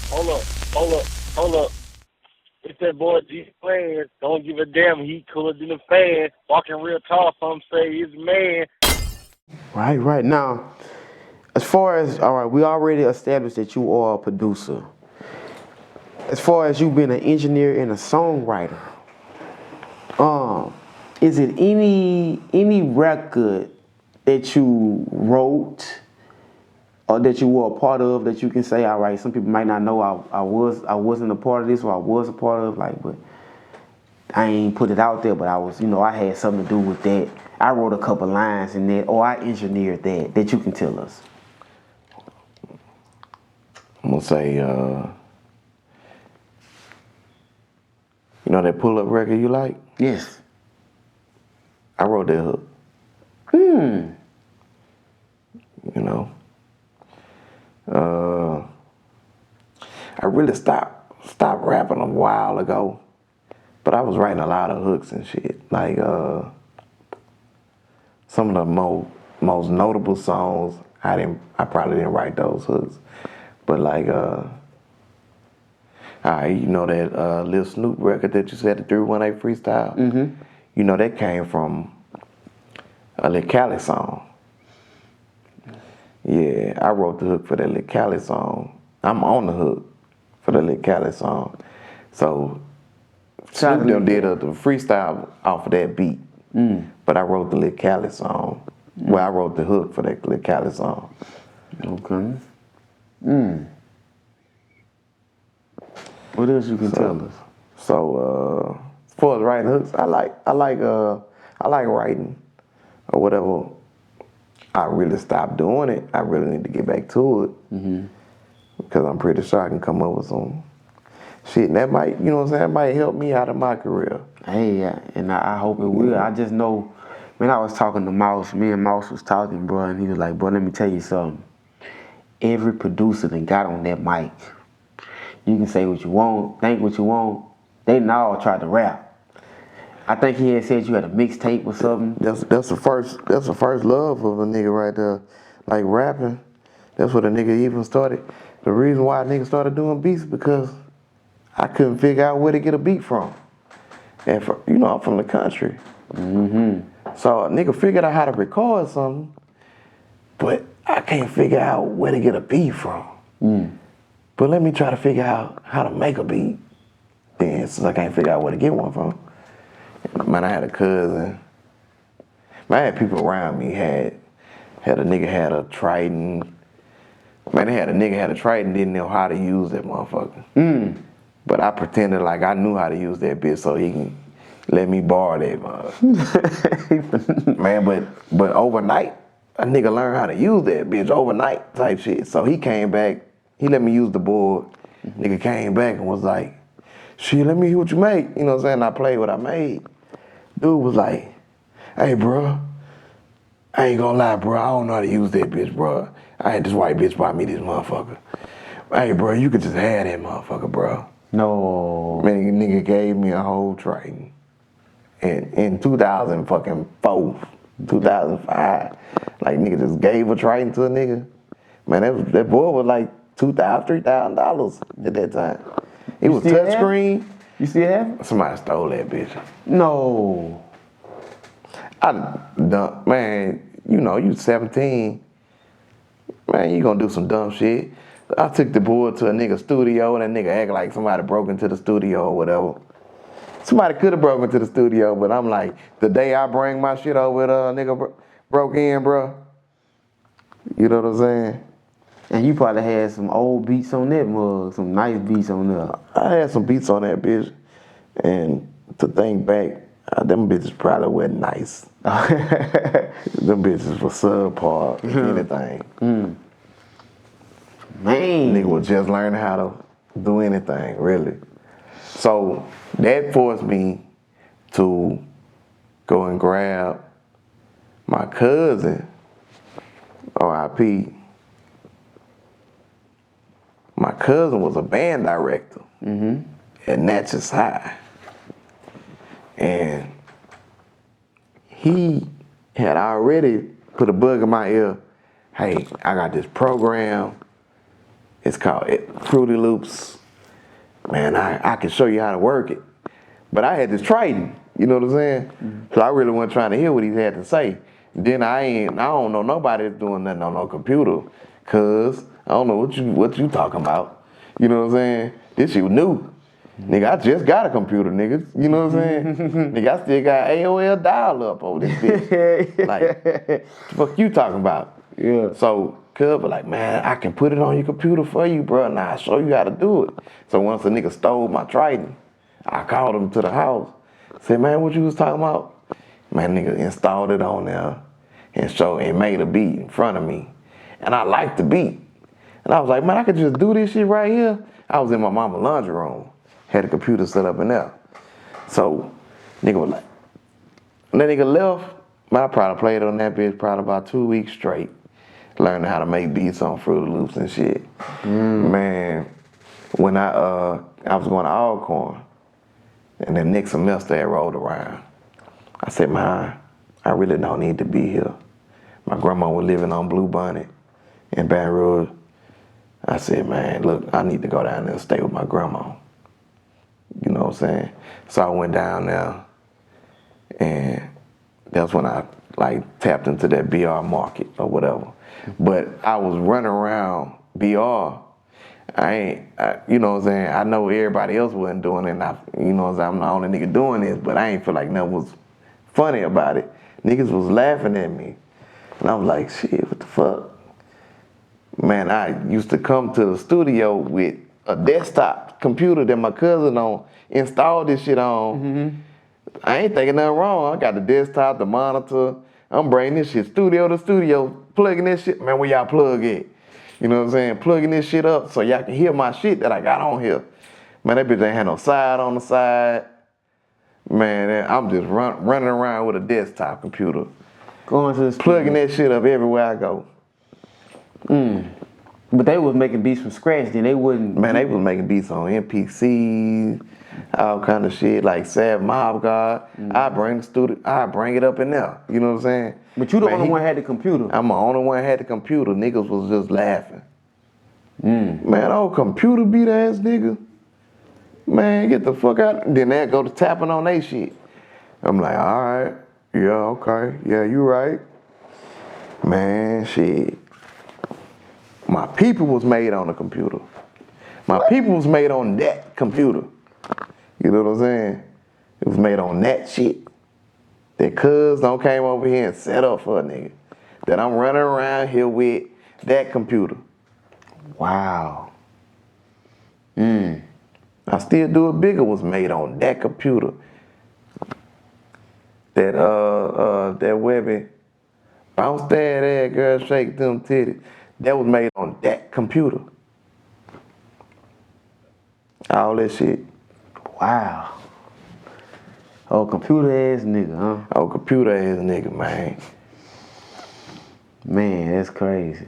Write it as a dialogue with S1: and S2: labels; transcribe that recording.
S1: Hold up, hold up, hold up. It's that boy G Plans. Don't give a damn. He cooler than a fan. Walking real tall. Some say he's a man.
S2: Right, right. Now, as far as, all right, we already established that you are a producer. As far as you being an engineer and a songwriter, um, is it any record that you wrote or that you were a part of that you can say, all right, some people might not know I wasn't a part of this or I was a part of, like, but I ain't put it out there, but I was, I had something to do with that. I wrote a couple lines in that, or I engineered that you can tell us.
S3: I'm gonna say, you know that pull-up record you like?
S2: Yes.
S3: I wrote that hook. You know, I really stopped rapping a while ago, but I was writing a lot of hooks and shit. Like some of the most notable songs, I probably didn't write those hooks, but like you know that Lil Snupe record that you said, the 318 Freestyle? Mm-hmm. You know, that came from a Lil Cali song. Yeah, I wrote the hook for that Lil Cali song. I'm on the hook for the Lil Cali song. So Snoop them did the freestyle off of that beat. But I wrote the Lil Cali song. Well, I wrote the hook for that Lil Cali song.
S2: Okay. What else you can tell us?
S3: So as far as writing hooks, I like writing or whatever. I really stopped doing it. I really need to get back to it because I'm pretty sure I can come up with some shit, and that might, you know what I'm saying, that might help me out of my career.
S2: Hey, and I hope it will. I just know, man, I was talking to Mouse. Me and Mouse was talking, bro, and he was like, bro, let me tell you something. Every producer that got on that mic, you can say what you want, think what you want. They all tried to rap. I think he had said you had a mixtape or something.
S3: That's the first love of a nigga right there, like rapping. That's what a nigga even started. The reason why a nigga started doing beats because I couldn't figure out where to get a beat from. And I'm from the country. So a nigga figured out how to record something, but I can't figure out where to get a beat from. But let me try to figure out how to make a beat. Then, since I can't figure out where to get one from. Man, I had a cousin. Man, I had people around me. Had a nigga had a Triton. Man, they had a nigga had a Triton, didn't know how to use that motherfucker. But I pretended like I knew how to use that bitch so he can let me borrow that motherfucker. Man, but overnight, a nigga learned how to use that bitch overnight type shit. So he came back, he let me use the board. Nigga came back and was like, shit, let me hear what you make. You know what I'm saying? I played what I made. Dude was like, hey, bro, I ain't gonna lie, bro. I don't know how to use that bitch, bro. I had this white bitch buy me this motherfucker. Hey, bro, you could just have that motherfucker, bro.
S2: No.
S3: Man, nigga gave me a whole Triton. In 2004, 2005. Like, nigga just gave a Triton to a nigga. Man, that boy was like $2,000, $3,000 at that time. It was touchscreen.
S2: You still have it?
S3: Somebody stole that bitch.
S2: No.
S3: Man, you 17. Man, you gonna do some dumb shit. I took the board to a nigga studio and that nigga act like somebody broke into the studio or whatever. Somebody could have broke into the studio, but I'm like, the day I bring my shit over, a nigga broke in, bro. You know what I'm saying?
S2: And you probably had some old beats on that mug, some nice beats on there.
S3: I had some beats on that bitch, and to think back, them bitches probably weren't nice. Them bitches were subpar, if anything.
S2: Man.
S3: Nigga was just learning how to do anything, really. So that forced me to go and grab my cousin, R.I.P. My cousin was a band director at Natchez High. And he had already put a bug in my ear. Hey, I got this program. It's called Fruity Loops. Man, I can show you how to work it. But I had this Triton, you know what I'm saying? So I really wasn't trying to hear what he had to say. Then I don't know nobody that's doing nothing on no computer, cause I don't know what you talking about. You know what I'm saying? This shit was new. Nigga, I just got a computer, niggas. You know what I'm saying? Nigga, I still got AOL dial-up over this bitch. Like, the fuck you talking about?
S2: Yeah.
S3: So, Cub was like, man, I can put it on your computer for you, bro, and I'll show you how to do it. So once a nigga stole my Triton, I called him to the house. Said, man, what you was talking about? Man, nigga installed it on there and made a beat in front of me. And I liked the beat. And I was like, man, I could just do this shit right here. I was in my mama's laundry room. Had a computer set up in there. So, nigga was like, when that nigga left, man, I probably played on that bitch probably about 2 weeks straight. Learning how to make beats on Fruity Loops and shit. Man, when I was going to Alcorn, and the next semester had rolled around, I said, man, I really don't need to be here. My grandma was living on Blue Bonnet in Baton Rouge. I said, man, look, I need to go down there and stay with my grandma. You know what I'm saying? So I went down there, and that's when I like tapped into that BR market or whatever. But I was running around BR. You know what I'm saying? I know everybody else wasn't doing it, and you know what I'm saying? I'm the only nigga doing this, but I ain't feel like nothing was funny about it. Niggas was laughing at me. And I was like, shit, what the fuck? Man, I used to come to the studio with a desktop computer that my cousin installed this shit on. I ain't thinking nothing wrong. I got the desktop, the monitor. I'm bringing this shit studio to studio, plugging this shit. Man, where y'all plug it? You know what I'm saying? Plugging this shit up so y'all can hear my shit that I got on here. Man, that bitch ain't had no side on the side. Man, I'm just running around with a desktop computer.
S2: Going to the
S3: plugging that shit up everywhere I go.
S2: But they was making beats from scratch, then they wouldn't.
S3: Man, they was making beats on MPCs, all kind of shit, like Sav Mob God. I bring it up in there. You know what I'm saying?
S2: But you the only one had the computer.
S3: I'm the only one had the computer. Niggas was just laughing. Man, old computer beat ass nigga. Man, get the fuck out. Then they go to tapping on they shit. I'm like, all right, yeah, okay, yeah, you right. Man, shit. My people was made on the computer. My people was made on that computer. You know what I'm saying? It was made on that shit. That cuz don't came over here and set up for a nigga. That I'm running around here with that computer.
S2: Wow.
S3: I still do it bigger was made on that computer. That Webby, bounce that ass, girl, shake them titties. That was made on that computer. All that shit.
S2: Wow. Oh, computer ass nigga, huh?
S3: Oh, computer ass nigga, man.
S2: Man, that's crazy.